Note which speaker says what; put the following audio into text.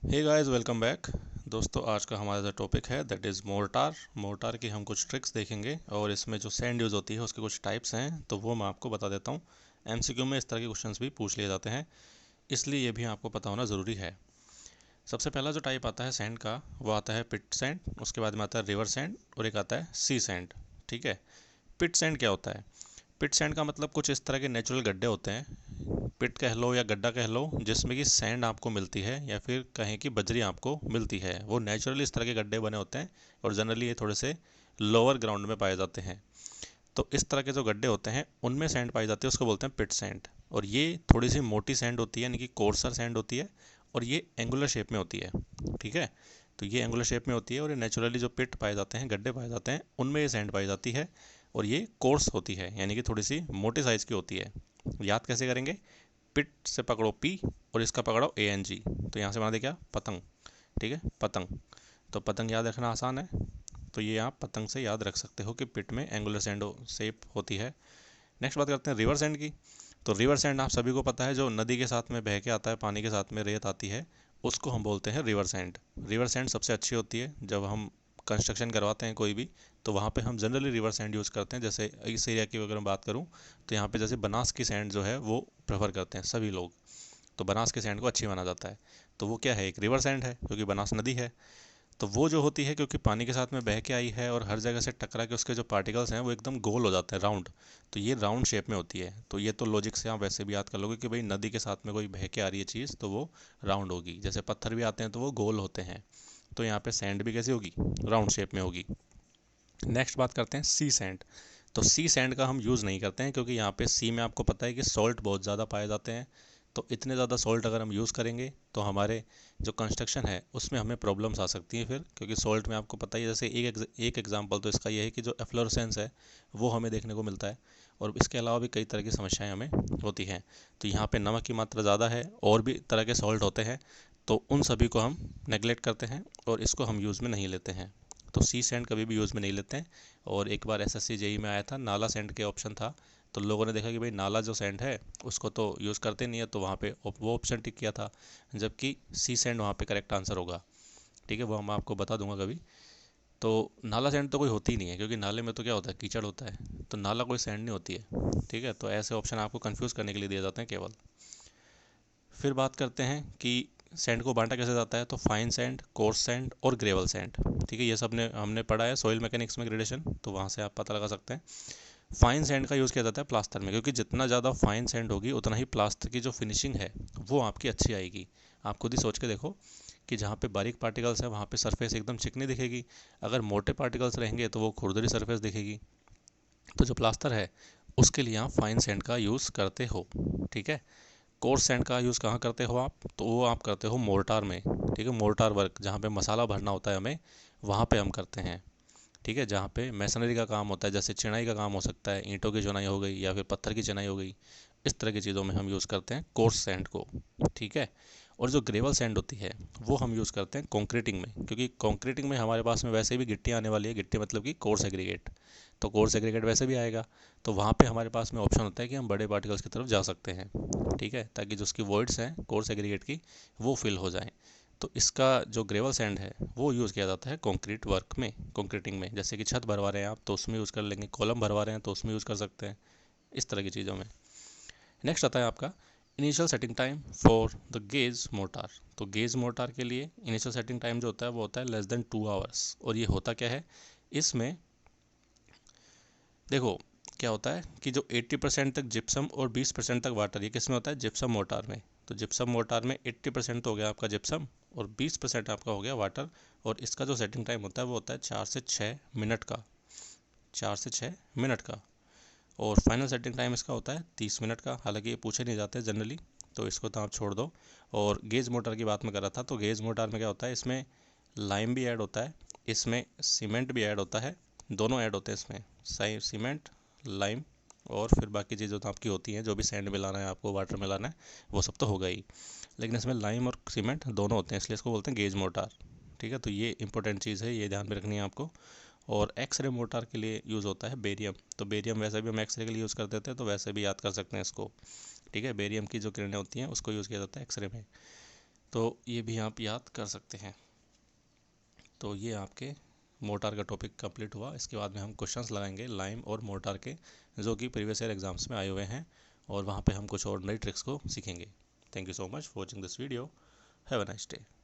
Speaker 1: Hey guys, welcome back. दोस्तों, आज का हमारा जो टॉपिक है दैट इज़ मोर्टार। मोर्टार की हम कुछ ट्रिक्स देखेंगे और इसमें जो सैंड यूज़ होती है उसके कुछ टाइप्स हैं, तो वो मैं आपको बता देता हूँ। एमसीक्यू में इस तरह के क्वेश्चंस भी पूछ लिए जाते हैं, इसलिए ये भी आपको पता होना ज़रूरी है। सबसे पहला जो टाइप आता है सैंड का, वो आता है पिट सैंड। उसके बाद में आता है रिवर सैंड और एक आता है सी सैंड। ठीक है। पिट सैंड क्या होता है? पिट सैंड का मतलब कुछ इस तरह के नेचुरल गड्ढे होते हैं, पिट कह लो या गड्ढा कह लो, जिसमें कि सैंड आपको मिलती है या फिर कहें कि बजरी आपको मिलती है। वो नेचुरली इस तरह के गड्ढे बने होते हैं और जनरली ये थोड़े से लोअर ग्राउंड में पाए जाते हैं। तो इस तरह के जो गड्ढे होते हैं उनमें सैंड पाई जाती है, उसको बोलते हैं पिट सैंड। और ये थोड़ी सी मोटी सैंड होती है, यानी कि कोर्सर सैंड होती है, और ये एंगुलर शेप में होती है। ठीक है। तो ये एंगुलर शेप में होती है और ये नेचुरली जो पिट पाए जाते हैं, गड्ढे पाए जाते हैं, उनमें ये सैंड पाई जाती है। और ये कोर्स होती है, यानी कि थोड़ी सी मोटे साइज़ की होती है। याद कैसे करेंगे? पिट से पकड़ो पी और इसका पकड़ो ए एन जी, तो यहाँ से बना दे क्या? पतंग। ठीक है, पतंग। तो पतंग याद रखना आसान है, तो ये आप पतंग से याद रख सकते हो कि पिट में एंगुलर सैंड शेप होती है। नेक्स्ट बात करते हैं रिवर सैंड की। तो रिवर सैंड आप सभी को पता है, जो नदी के साथ में बह के आता है, पानी के साथ में रेत आती है, उसको हम बोलते हैं रिवर सैंड। रिवर सैंड सबसे अच्छी होती है जब हम कंस्ट्रक्शन करवाते हैं कोई भी, तो वहाँ पे हम जनरली रिवर सैंड यूज़ करते हैं। जैसे इस एरिया की अगर मैं बात करूँ, तो यहाँ पे जैसे बनास की सैंड जो है वो प्रेफर करते हैं सभी लोग। तो बनास के सैंड को अच्छी माना जाता है। तो वो क्या है? एक रिवर सैंड है, क्योंकि बनास नदी है। तो वो जो होती है, क्योंकि पानी के साथ में बह के आई है और हर जगह से टकरा के उसके जो पार्टिकल्स हैं वो एकदम गोल हो जाते हैं, राउंड। तो ये राउंड शेप में होती है। तो ये तो लॉजिक से आप वैसे भी याद कर लोगे कि भाई नदी के साथ में कोई बह के आ रही है चीज़, तो वो राउंड होगी। जैसे पत्थर भी आते हैं तो वो गोल होते हैं, तो यहाँ पे सैंड भी कैसी होगी? राउंड शेप में होगी। नेक्स्ट बात करते हैं सी सैंड। तो सी सैंड का हम यूज़ नहीं करते हैं, क्योंकि यहाँ पे सी में आपको पता है कि सॉल्ट बहुत ज़्यादा पाए जाते हैं। तो इतने ज़्यादा सॉल्ट अगर हम यूज़ करेंगे तो हमारे जो कंस्ट्रक्शन है उसमें हमें प्रॉब्लम्स आ सकती हैं फिर, क्योंकि सॉल्ट में आपको पता ही है, जैसे एक एग्जांपल तो इसका ये है कि जो एफ्लोरेसेंस है वो हमें देखने को मिलता है। और इसके अलावा भी कई तरह की समस्याएं हमें होती हैं। तो यहाँ पे नमक की मात्रा ज़्यादा है और भी तरह के सॉल्ट होते हैं, तो उन सभी को हम नेगलेक्ट करते हैं और इसको हम यूज़ में नहीं लेते हैं। तो सी सैंड कभी भी यूज़ में नहीं लेते हैं। और एक बार एसएससी जेई में आया था, नाला सैंड के ऑप्शन था, तो लोगों ने देखा कि भाई नाला जो सैंड है उसको तो यूज़ करते नहीं है, तो वहाँ पे वो ऑप्शन टिक किया था, जबकि सी सैंड वहाँ पे करेक्ट आंसर होगा। ठीक है, वो मैं आपको बता दूंगा कभी। तो नाला सैंड तो कोई होती ही नहीं है, क्योंकि नाले में तो क्या होता है? कीचड़ होता है। तो नाला कोई सैंड नहीं होती है। ठीक है, तो ऐसे ऑप्शन आपको कंफ्यूज करने के लिए दिए जाते हैं केवल। फिर बात करते हैं कि सैंड को बांटा कैसे जाता है। तो फाइन सैंड, कोर्स सैंड और ग्रेवल सैंड। ठीक है, ये सब ने हमने पढ़ा है सॉइल मैकेनिक्स में ग्रेडेशन, तो वहाँ से आप पता लगा सकते हैं। फाइन सैंड का यूज़ किया जाता है प्लास्टर में, क्योंकि जितना ज़्यादा फाइन सैंड होगी उतना ही प्लास्टर की जो फिनिशिंग है वो आपकी अच्छी आएगी। आप खुद ही सोच के देखो कि जहाँ पे बारीक पार्टिकल्स है वहाँ पे सरफेस एकदम चिकनी दिखेगी, अगर मोटे पार्टिकल्स रहेंगे तो वो खुरदरी सरफेस दिखेगी। तो जो प्लास्टर है उसके लिए आप फाइन सैंड का यूज़ करते हो। ठीक है। कोर्स सैंड का यूज़ कहाँ करते हो आप? तो वो आप करते हो मोर्टार में। ठीक है, मोर्टार वर्क जहाँ पे मसाला भरना होता है हमें, वहाँ पे हम करते हैं। ठीक है, जहाँ पे मैसनरी का काम होता है, जैसे चिनाई का काम हो सकता है, ईंटों की चुनाई हो गई या फिर पत्थर की चिनाई हो गई, इस तरह की चीज़ों में हम यूज़ करते हैं कोर्स सैंड को। ठीक है। और जो ग्रेवल सैंड होती है वो हम यूज़ करते हैं कंक्रीटिंग में, क्योंकि कंक्रीटिंग में हमारे पास में वैसे भी गिट्टी आने वाली है। गिट्टी मतलब कि कोर्स एग्रीगेट, तो कोर्स एग्रीगेट वैसे भी आएगा। तो वहाँ पे हमारे पास में ऑप्शन होता है कि हम बड़े पार्टिकल्स की तरफ जा सकते हैं। ठीक है, ताकि जो उसकी वॉइड्स हैं कोर्स एग्रीगेट की, वो फिल हो जाएं। तो इसका जो ग्रेवल सैंड है वो यूज़ किया जाता है कंक्रीट वर्क में, कंक्रीटिंग में। जैसे कि छत भरवा रहे हैं आप तो उसमें यूज़ कर लेंगे, कॉलम भरवा रहे हैं तो उसमें यूज़ कर सकते हैं, इस तरह की चीज़ों में। नेक्स्ट आता है आपका initial setting time for the gauge motor. तो गेज मोटार के लिए इनिशियल सेटिंग टाइम जो होता है वो होता है लेस देन 2 आवर्स। और ये होता क्या है इसमें? देखो, क्या होता है कि जो 80% तक जिप्सम और 20% तक वाटर, ये किस में होता है? जिप्सम मोटार में। तो जिप्सम मोटार में 80% तो हो गया आपका जिप्सम और 20% आपका हो गया वाटर। और इसका जो सेटिंग टाइम होता है वो होता है 4 से 6 मिनट का। 4 से 6 मिनट का। और फाइनल सेटिंग टाइम इसका होता है 30 मिनट का। हालांकि ये पूछे नहीं जाते जनरली, तो इसको तो आप छोड़ दो। और गेज मोटर की बात मैं कर रहा था, तो गेज मोटर में क्या होता है, इसमें लाइम भी ऐड होता है, इसमें सीमेंट भी ऐड होता है, दोनों ऐड होते हैं इसमें, सीमेंट, लाइम, और फिर बाकी चीज़ें तो आपकी होती हैं, जो भी सैंड मिलाना है आपको, वाटर मिलाना है, वो सब तो होगा ही। लेकिन इसमें लाइम और सीमेंट दोनों होते हैं, इसलिए इसको बोलते हैं गेज मोटार। ठीक है, तो ये इंपॉर्टेंट चीज़ है, ये ध्यान में रखनी है आपको। और एक्सरे मोटार के लिए यूज़ होता है बेरियम। तो बेरियम वैसे भी हम एक्सरे के लिए यूज़ कर देते हैं, तो वैसे भी याद कर सकते हैं इसको। ठीक है, बेरियम की जो किरणें होती हैं उसको यूज़ किया जाता है एक्सरे में। तो ये भी आप याद कर सकते हैं। तो ये आपके मोटार का टॉपिक कंप्लीट हुआ। इसके बाद में हम क्वेश्चंस लगाएंगे लाइम और मोटार के, जो कि प्रीवियस ईयर एग्जाम्स में आए हुए हैं, और वहाँ पे हम कुछ और नई ट्रिक्स को सीखेंगे। Thank you so much for watching this video. Have a nice day.